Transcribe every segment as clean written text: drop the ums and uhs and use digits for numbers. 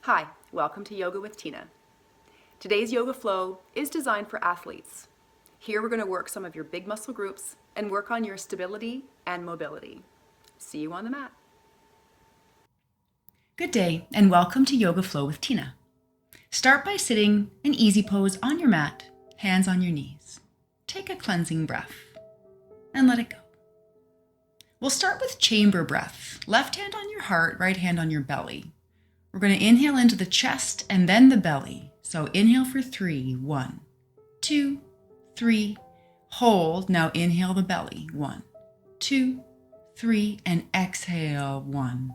Hi, welcome to Yoga with Tina. Today's yoga flow is designed for athletes. Here we're going to work some of your big muscle groups and work on your stability and mobility. See you on the mat. Good day and welcome to Yoga Flow with Tina. Start by sitting in easy pose on your mat, hands on your knees. Take a cleansing breath and let it go. We'll start with chamber breath. Left hand on your heart, right hand on your belly. We're going to inhale into the chest and then the belly. So inhale for 3. 1, 2, 3. Hold. Now inhale the belly. 1, 2, 3. And exhale. 1,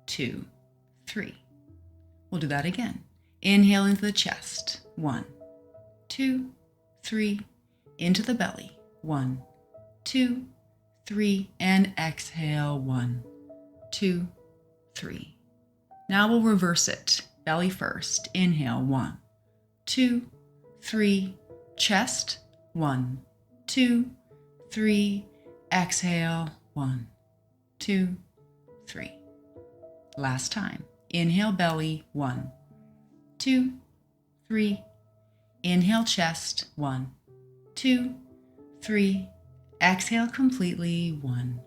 2, 3. We'll do that again. Inhale into the chest. 1, 2, 3. Into the belly. 1, 2, 3. And exhale. 1, 2, 3. Now we'll reverse it. Belly first. Inhale. 1, 2, 3. Chest. 1, 2, 3. Exhale. 1, 2, 3. Last time. Inhale belly. 1, 2, 3. Inhale chest. 1, 2, 3. Exhale completely. 1,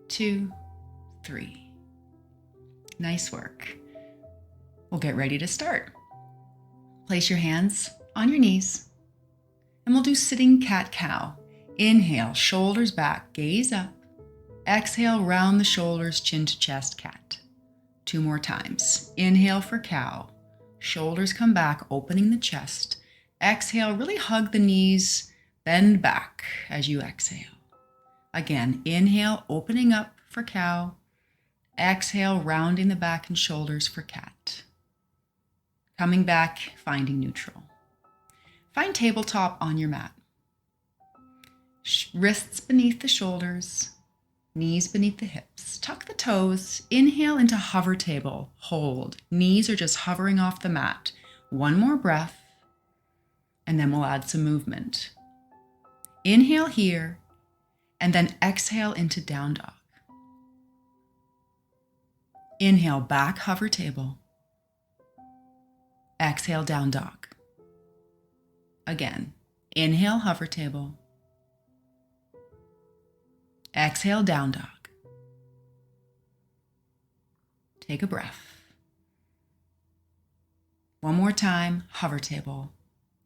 2, 3. Nice work. We'll get ready to start. Place your hands on your knees and we'll do sitting cat-cow. Inhale, shoulders back, gaze up. Exhale, round the shoulders, chin to chest, cat. 2 more times. Inhale for cow. Shoulders come back, opening the chest. Exhale, really hug the knees, bend back as you exhale. Again, inhale, opening up for cow. Exhale, rounding the back and shoulders for cat. Coming back, finding neutral. Find tabletop on your mat. Wrists beneath the shoulders, knees beneath the hips. Tuck the toes. Inhale into hover table. Hold. Knees are just hovering off the mat. 1 more breath, and then we'll add some movement. Inhale here, and then exhale into down dog. Inhale, back hover table. Exhale, down dog. Again, inhale, hover table. Exhale, down dog. Take a breath. 1 more time, hover table.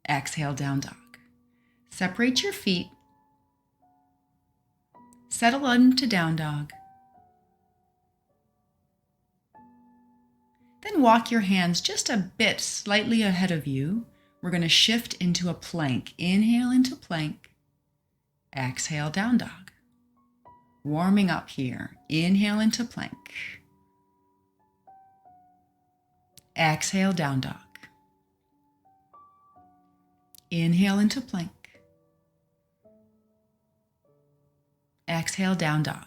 Exhale, down dog. Separate your feet. Settle into down dog. Then walk your hands just a bit slightly ahead of you. We're going to shift into a plank. Inhale into plank. Exhale, down dog. Warming up here. Inhale into plank. Exhale, down dog. Inhale into plank. Exhale, down dog.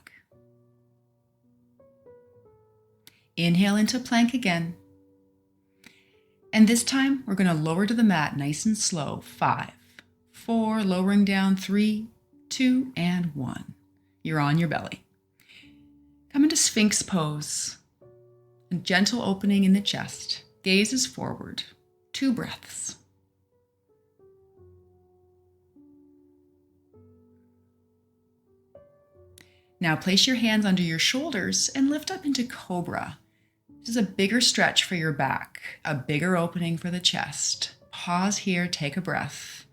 Inhale into plank again. And this time, we're going to lower to the mat nice and slow. 5, 4, lowering down. 3, 2, and 1. You're on your belly. Come into Sphinx Pose. A gentle opening in the chest. Gaze is forward. 2 breaths. Now place your hands under your shoulders and lift up into Cobra. This is a bigger stretch for your back, a bigger opening for the chest. Pause here, take a breath.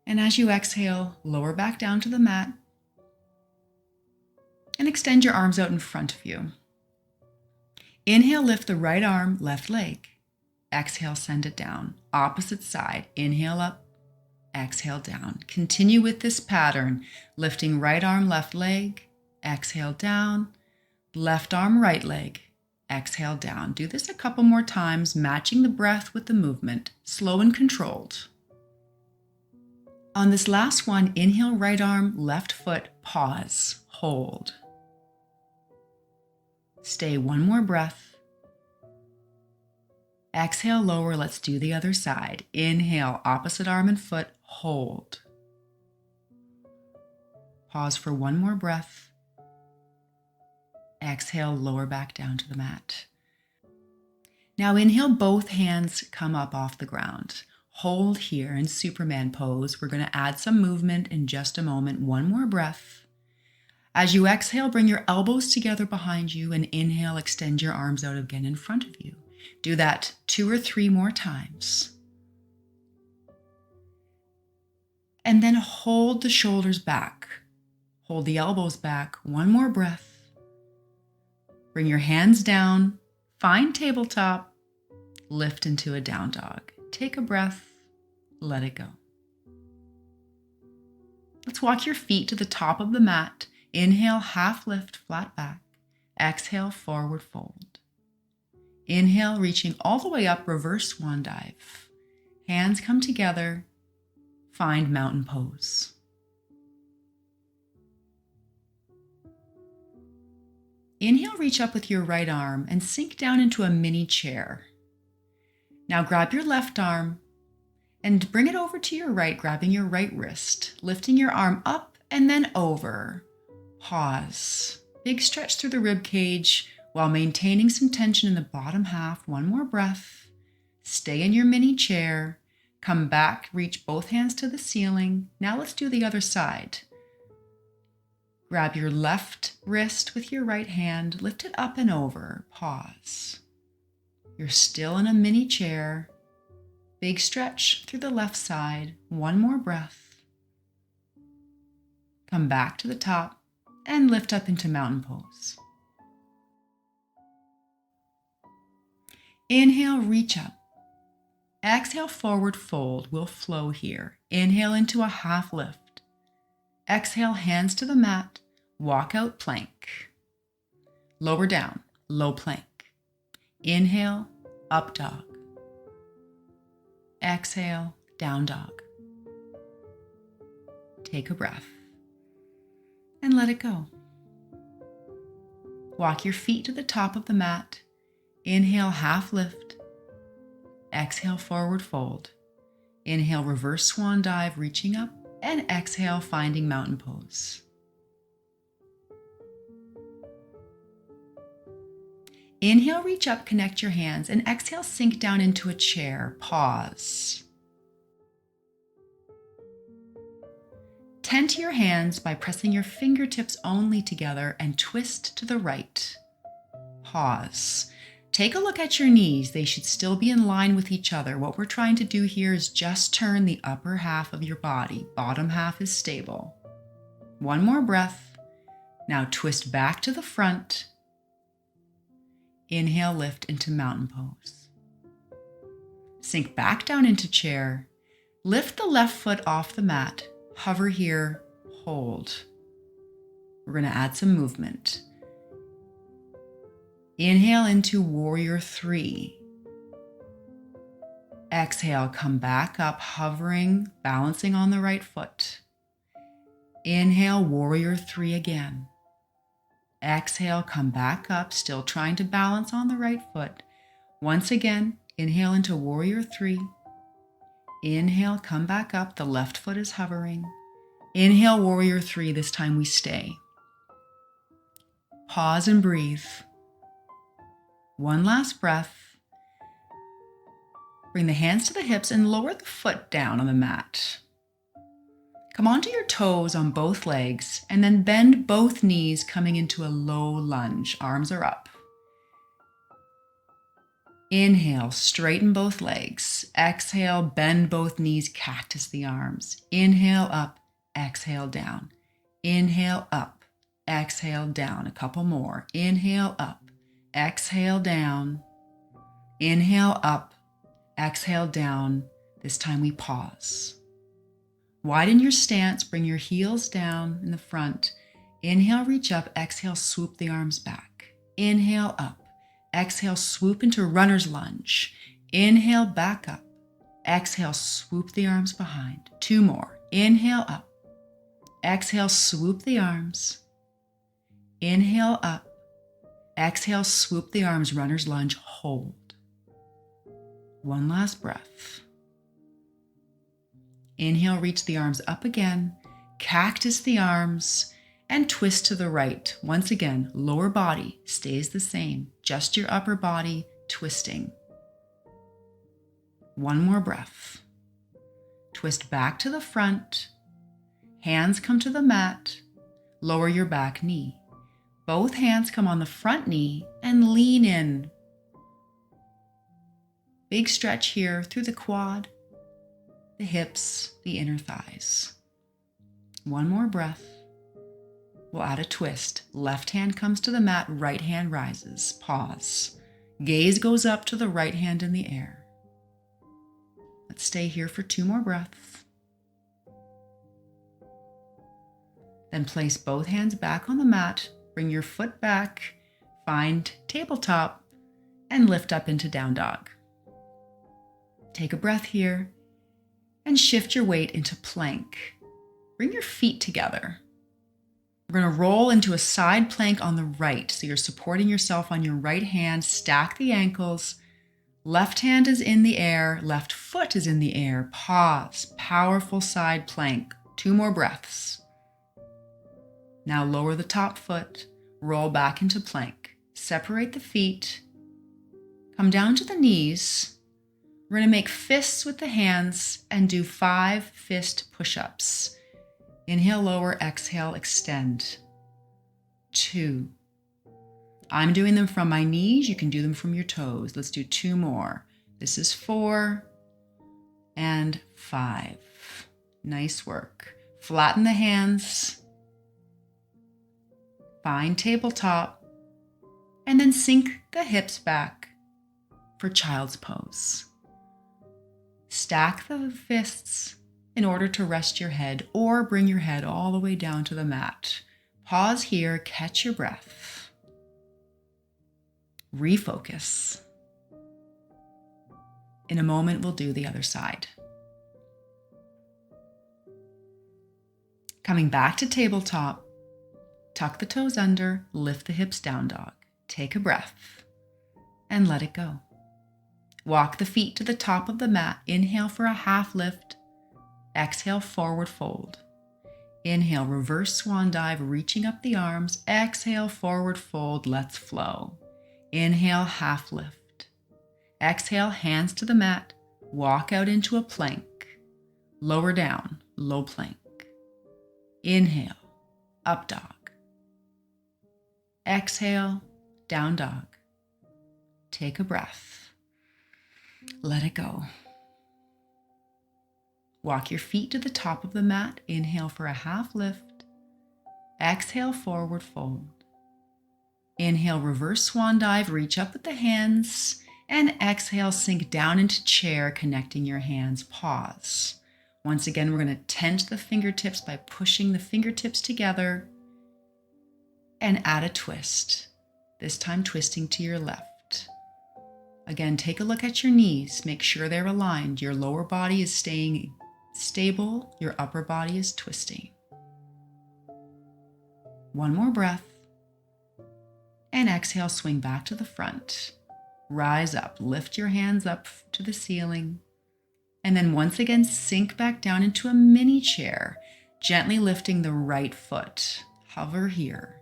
And as you exhale, lower back down to the mat and extend your arms out in front of you. Inhale, lift the right arm, left leg. Exhale, send it down. Opposite side, inhale up, exhale down. Continue with this pattern, lifting right arm, left leg, exhale down. Left arm, right leg, exhale down. Do this a couple more times, matching the breath with the movement, slow and controlled. On this last one, inhale, right arm, left foot, pause, hold. Stay 1 more breath. Exhale, lower, let's do the other side. Inhale, opposite arm and foot, hold. Pause for 1 more breath. Exhale, lower back down to the mat. Now inhale, both hands come up off the ground. Hold here in Superman pose. We're going to add some movement in just a moment. One more breath. As you exhale, bring your elbows together behind you, and inhale, extend your arms out again in front of you. Do that 2 or 3 more times. And then hold the shoulders back. Hold the elbows back. One more breath. Bring your hands down. Find tabletop. Lift into a down dog. Take a breath. Let it go. Let's walk your feet to the top of the mat. Inhale, half lift, flat back. Exhale, forward fold. Inhale, reaching all the way up, reverse swan dive. Hands come together. Find mountain pose. Inhale, reach up with your right arm and sink down into a mini chair. Now grab your left arm and bring it over to your right, grabbing your right wrist, lifting your arm up and then over. Pause. Big stretch through the rib cage while maintaining some tension in the bottom half. One more breath. Stay in your mini chair. Come back, reach both hands to the ceiling. Now let's do the other side. Grab your left wrist with your right hand, lift it up and over. Pause. You're still in a mini chair. Big stretch through the left side. One more breath. Come back to the top and lift up into mountain pose. Inhale, reach up. Exhale, forward fold. We'll flow here. Inhale into a half lift. Exhale, hands to the mat. Walk out plank. Lower down, low plank. Inhale, up dog. Exhale, down dog. Take a breath and let it go. Walk your feet to the top of the mat. Inhale, half lift. Exhale, forward fold. Inhale, reverse swan dive, reaching up. And exhale, finding mountain pose. Inhale, reach up, connect your hands, and exhale, sink down into a chair. Pause. Tend to your hands by pressing your fingertips only together and twist to the right. Pause. Take a look at your knees. They should still be in line with each other. What we're trying to do here is just turn the upper half of your body. Bottom half is stable. One more breath. Now twist back to the front. Inhale, lift into mountain pose. Sink back down into chair. Lift the left foot off the mat. Hover here, hold. We're going to add some movement. Inhale into warrior 3. Exhale, come back up, hovering, balancing on the right foot. Inhale, warrior 3 again. Exhale, come back up, still trying to balance on the right foot. Once again, inhale into warrior 3. Inhale, come back up, the left foot is hovering. Inhale, warrior 3, this time we stay. Pause and breathe. One last breath. Bring the hands to the hips and lower the foot down on the mat. Come onto your toes on both legs and then bend both knees, coming into a low lunge. Arms are up. Inhale, straighten both legs. Exhale, bend both knees, cactus the arms. Inhale up, exhale down. Inhale up, exhale down. A couple more. Inhale up, exhale down. Inhale up, exhale down. This time we pause. Widen your stance, bring your heels down in the front. Inhale, reach up, exhale, swoop the arms back. Inhale up, exhale, swoop into runner's lunge. Inhale, back up. Exhale, swoop the arms behind. 2 more. Inhale up. Exhale, swoop the arms. Inhale up. Exhale, swoop the arms, runner's lunge, hold. One last breath. Inhale, reach the arms up again, cactus the arms, and twist to the right. Once again, lower body stays the same, just your upper body twisting. One more breath. Twist back to the front. Hands come to the mat. Lower your back knee. Both hands come on the front knee and lean in. Big stretch here through the quad, the hips, the inner thighs. One more breath. We'll add a twist. Left hand comes to the mat, right hand rises. Pause. Gaze goes up to the right hand in the air. Let's stay here for 2 more breaths. Then place both hands back on the mat. Bring your foot back. Find tabletop and lift up into down dog. Take a breath here and shift your weight into plank. Bring your feet together. We're going to roll into a side plank on the right. So you're supporting yourself on your right hand. Stack the ankles. Left hand is in the air. Left foot is in the air. Pause. Powerful side plank. 2 more breaths. Now lower the top foot. Roll back into plank. Separate the feet. Come down to the knees. We're going to make fists with the hands and do 5 fist push-ups. Inhale, lower, exhale, extend. 2. I'm doing them from my knees. You can do them from your toes. Let's do 2 more. This is 4 and 5. Nice work. Flatten the hands. Find tabletop. And then sink the hips back for child's pose. Stack the fists in order to rest your head or bring your head all the way down to the mat. Pause here, catch your breath. Refocus. In a moment, we'll do the other side. Coming back to tabletop, tuck the toes under, lift the hips down dog. Take a breath and let it go. Walk the feet to the top of the mat. Inhale for a half lift. Exhale, forward fold. Inhale, reverse swan dive, reaching up the arms. Exhale, forward fold. Let's flow. Inhale, half lift. Exhale, hands to the mat. Walk out into a plank. Lower down, low plank. Inhale, up dog. Exhale, down dog. Take a breath. Let it go. Walk your feet to the top of the mat. Inhale for a half lift. Exhale, forward fold. Inhale, reverse swan dive. Reach up with the hands. And exhale, sink down into chair, connecting your hands. Pause. Once again, we're going to tent the fingertips by pushing the fingertips together. And add a twist. This time twisting to your left. Again, take a look at your knees. Make sure they're aligned. Your lower body is staying stable. Your upper body is twisting. 1 more breath. And exhale, swing back to the front. Rise up. Lift your hands up to the ceiling. And then once again, sink back down into a mini chair, gently lifting the right foot. Hover here.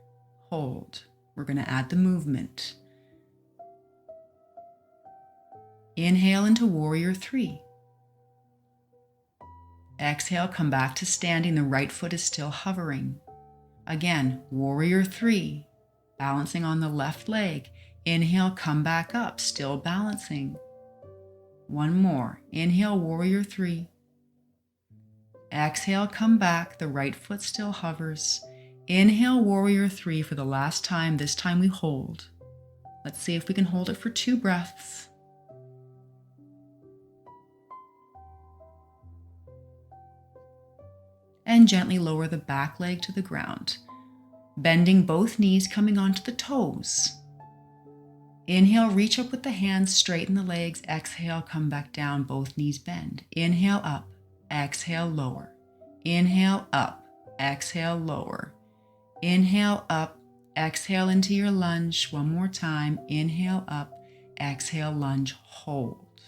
Hold. We're going to add the movement. Inhale into warrior 3. Exhale, come back to standing. The right foot is still hovering. Again, warrior 3, balancing on the left leg. Inhale, come back up, still balancing. 1 more. Inhale, warrior 3. Exhale, come back. The right foot still hovers. Inhale, warrior 3 for the last time. This time we hold. Let's see if we can hold it for 2 breaths. And gently lower the back leg to the ground. Bending both knees, coming onto the toes. Inhale, reach up with the hands, straighten the legs. Exhale, come back down, both knees bend. Inhale up, exhale lower. Inhale up, exhale lower. Inhale up, exhale into your lunge. 1 more time. Inhale up, exhale lunge, hold.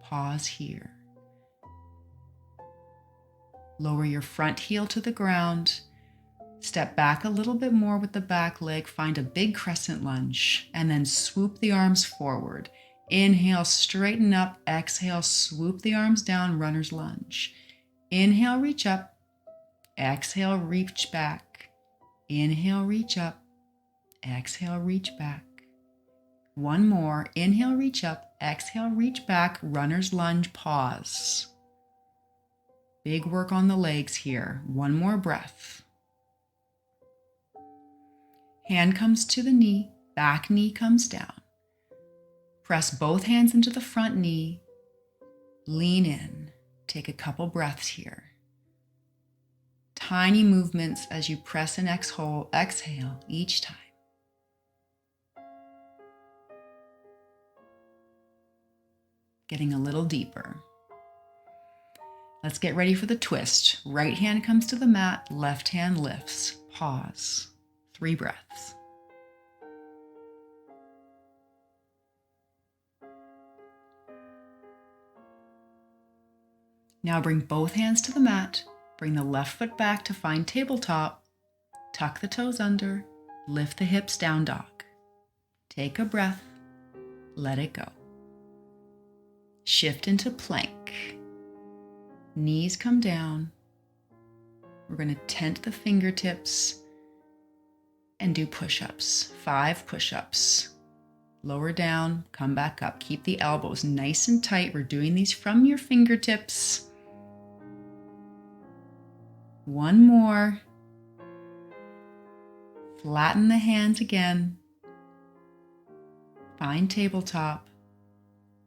Pause here. Lower your front heel to the ground. Step back a little bit more with the back leg. Find a big crescent lunge and then swoop the arms forward. Inhale, straighten up. Exhale, swoop the arms down, runner's lunge. Inhale, reach up. Exhale, reach back. Inhale, reach up. Exhale, reach back. One more. Inhale, reach up. Exhale, reach back. Runner's lunge, pause. Big work on the legs here. One more breath. Hand comes to the knee. Back knee comes down. Press both hands into the front knee. Lean in. Take a couple breaths here. Tiny movements as you press and exhale each time. Getting a little deeper. Let's get ready for the twist. Right hand comes to the mat, left hand lifts. Pause. 3 breaths. Now bring both hands to the mat. Bring the left foot back to find tabletop. Tuck the toes under. Lift the hips, down dog. Take a breath. Let it go. Shift into plank. Knees come down. We're going to tent the fingertips and do push-ups. 5 push-ups. Lower down, come back up. Keep the elbows nice and tight. We're doing these from your fingertips. 1 more. Flatten the hands again. Find tabletop.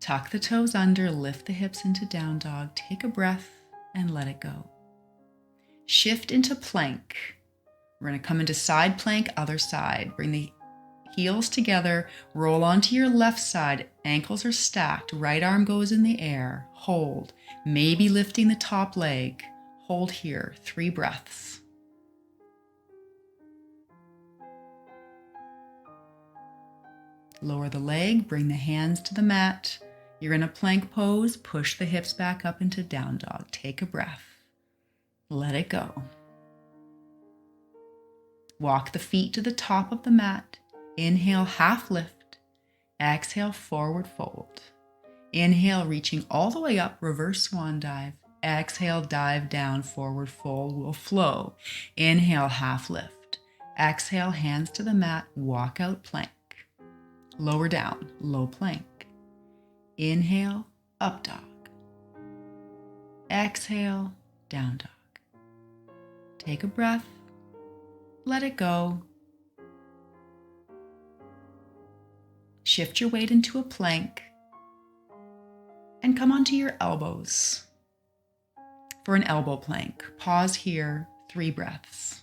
Tuck the toes under, lift the hips into down dog. Take a breath and let it go. Shift into plank. We're going to come into side plank, other side. Bring the heels together, roll onto your left side. Ankles are stacked. Right arm goes in the air. Hold. Maybe lifting the top leg. Hold here. 3 breaths. Lower the leg, bring the hands to the mat. You're in a plank pose. Push the hips back up into down dog. Take a breath. Let it go. Walk the feet to the top of the mat. Inhale, half lift. Exhale, forward fold. Inhale, reaching all the way up, reverse swan dive. Exhale, dive down, forward fold will flow. Inhale, half lift. Exhale, hands to the mat, walk out plank. Lower down, low plank. Inhale, up dog. Exhale, down dog. Take a breath. Let it go. Shift your weight into a plank and come onto your elbows for an elbow plank. Pause here, 3 breaths.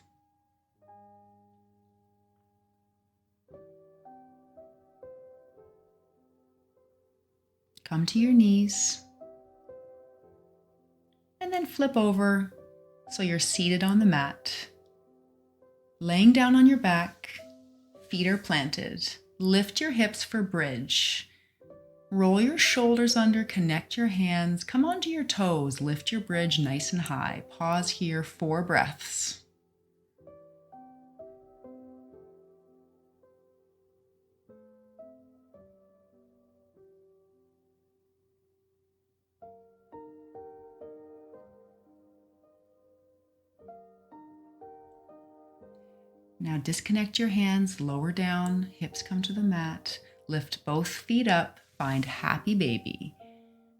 Come to your knees and then flip over so you're seated on the mat. Laying down on your back, feet are planted. Lift your hips for bridge. Roll your shoulders under, connect your hands, come onto your toes, lift your bridge nice and high. Pause here, 4 breaths. Now disconnect your hands, lower down, hips come to the mat, lift both feet up, find happy baby.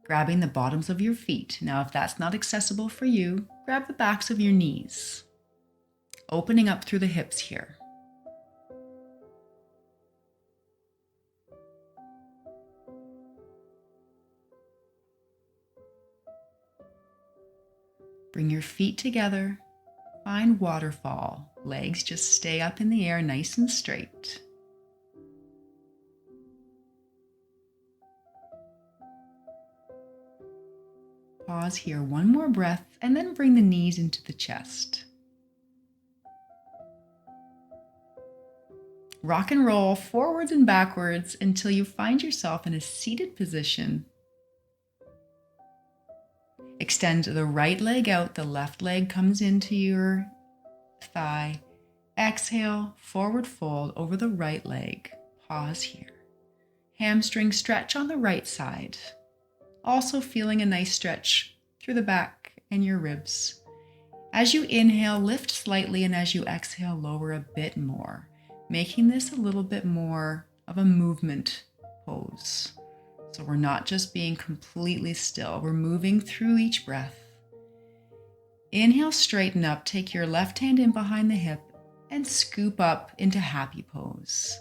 Grabbing the bottoms of your feet. Now if that's not accessible for you, grab the backs of your knees. Opening up through the hips here. Bring your feet together. Find waterfall. Legs just stay up in the air nice and straight. Pause here, 1 more breath, and then bring the knees into the chest. Rock and roll forwards and backwards until you find yourself in a seated position. Extend the right leg out, the left leg comes into your thigh. Exhale, forward fold over the right leg. Pause here. Hamstring stretch on the right side. Also feeling a nice stretch through the back and your ribs. As you inhale, lift slightly, and as you exhale, lower a bit more, making this a little bit more of a movement pose. So we're not just being completely still, we're moving through each breath. Inhale, straighten up, take your left hand in behind the hip and scoop up into happy pose.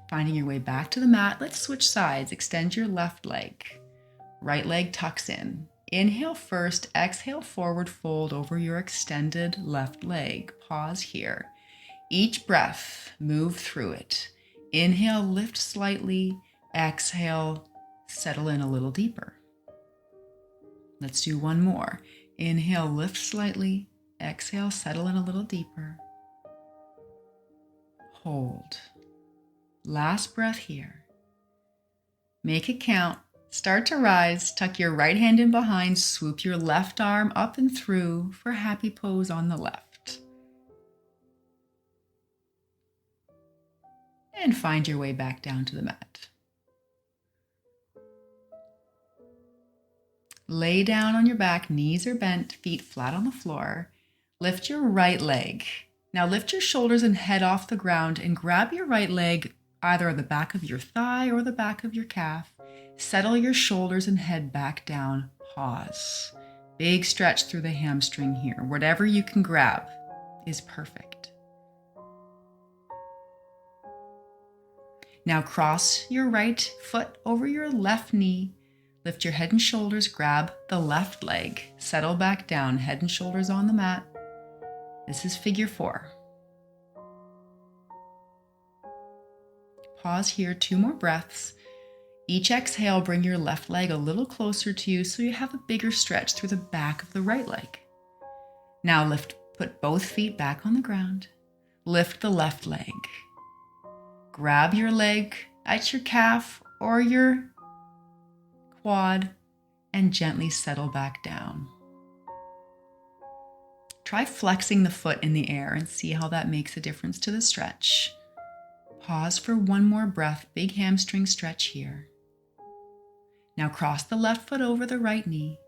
Finding your way back to the mat, let's switch sides. Extend your left leg. Right leg tucks in. Inhale first, exhale forward fold over your extended left leg. Pause here. Each breath, move through it. Inhale, lift slightly. Exhale, settle in a little deeper. Let's do one more. Inhale, lift slightly. Exhale, settle in a little deeper. Hold. Last breath here. Make it count. Start to rise. Tuck your right hand in behind. Swoop your left arm up and through for happy pose on the left. And find your way back down to the mat. Lay down on your back, knees are bent, feet flat on the floor. Lift your right leg. Now lift your shoulders and head off the ground and grab your right leg either on the back of your thigh or the back of your calf. Settle your shoulders and head back down. Pause. Big stretch through the hamstring here. Whatever you can grab is perfect. Now cross your right foot over your left knee. Lift your head and shoulders, grab the left leg. Settle back down, head and shoulders on the mat. This is figure 4. Pause here, 2 more breaths. Each exhale, bring your left leg a little closer to you so you have a bigger stretch through the back of the right leg. Now put both feet back on the ground. Lift the left leg. Grab your leg at your calf or your quad and gently settle back down. Try flexing the foot in the air and see how that makes a difference to the stretch. Pause for one more breath, big hamstring stretch here. Now cross the left foot over the right knee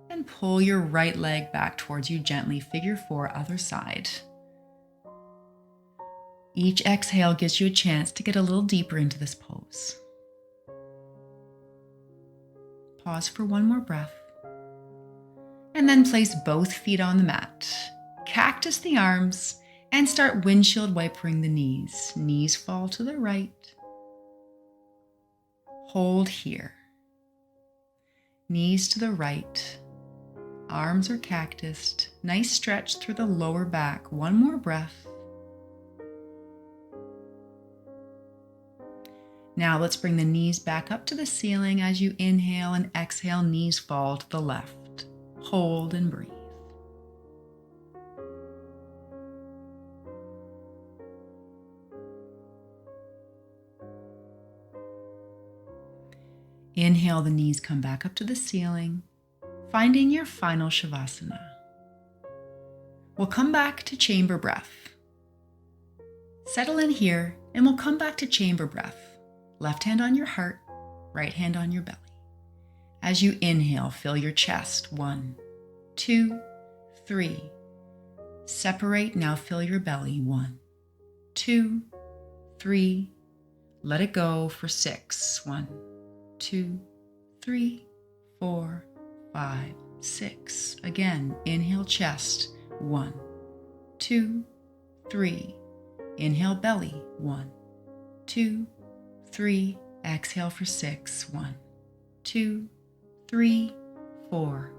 and pull your right leg back towards you gently, figure 4, other side. Each exhale gives you a chance to get a little deeper into this pose. Pause for one more breath. And then place both feet on the mat. Cactus the arms and start windshield wipering the knees. Knees fall to the right. Hold here. Knees to the right. Arms are cactused. Nice stretch through the lower back. One more breath. Now let's bring the knees back up to the ceiling as you inhale and exhale, knees fall to the left. Hold and breathe. Inhale, the knees come back up to the ceiling, finding your final Shavasana. We'll come back to chamber breath. Settle in here and we'll come back to chamber breath. Left hand on your heart, right hand on your belly. As you inhale, fill your chest. 1, 2, 3. Separate, now fill your belly. 1, 2, 3. Let it go for 6. 1, 2, 3, 4, 5, 6. Again, inhale chest. 1, 2, 3. Inhale belly. 1, 2, 3. Exhale for 6. 1, 2, 3, 4,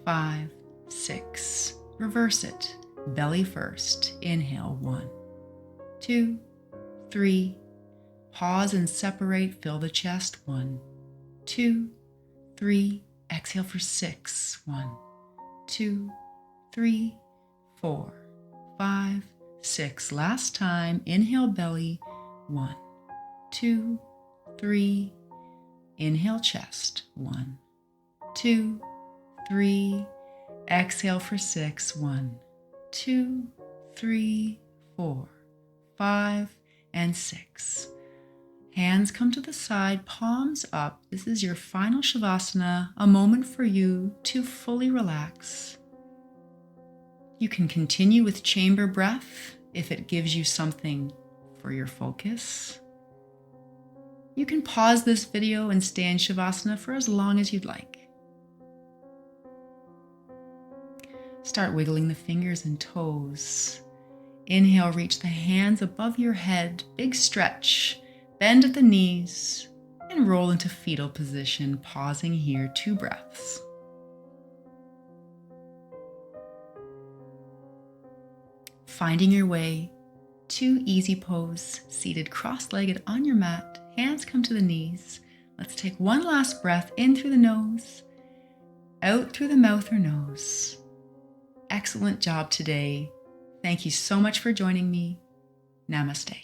5, 6. Reverse it. Belly first. Inhale. 1, 2, 3. Pause and separate. Fill the chest. 1, 2, 3. Exhale for 6. 1, 2, 3, 4, 5, 6. Last time. Inhale belly. 1, 2, 3. Inhale chest. 1, 2, 3. Exhale for 6. 1, 2, 3, 4, 5, and 6. Hands come to the side, palms up. This is your final Shavasana, a moment for you to fully relax. You can continue with chamber breath if it gives you something for your focus. You can pause this video and stay in Shavasana for as long as you'd like. Start wiggling the fingers and toes. Inhale, reach the hands above your head, big stretch, bend at the knees, and roll into fetal position, pausing here 2 breaths. Finding your way to easy pose, seated cross-legged on your mat, hands come to the knees. Let's take one last breath in through the nose, out through the mouth or nose. Excellent job today. Thank you so much for joining me. Namaste.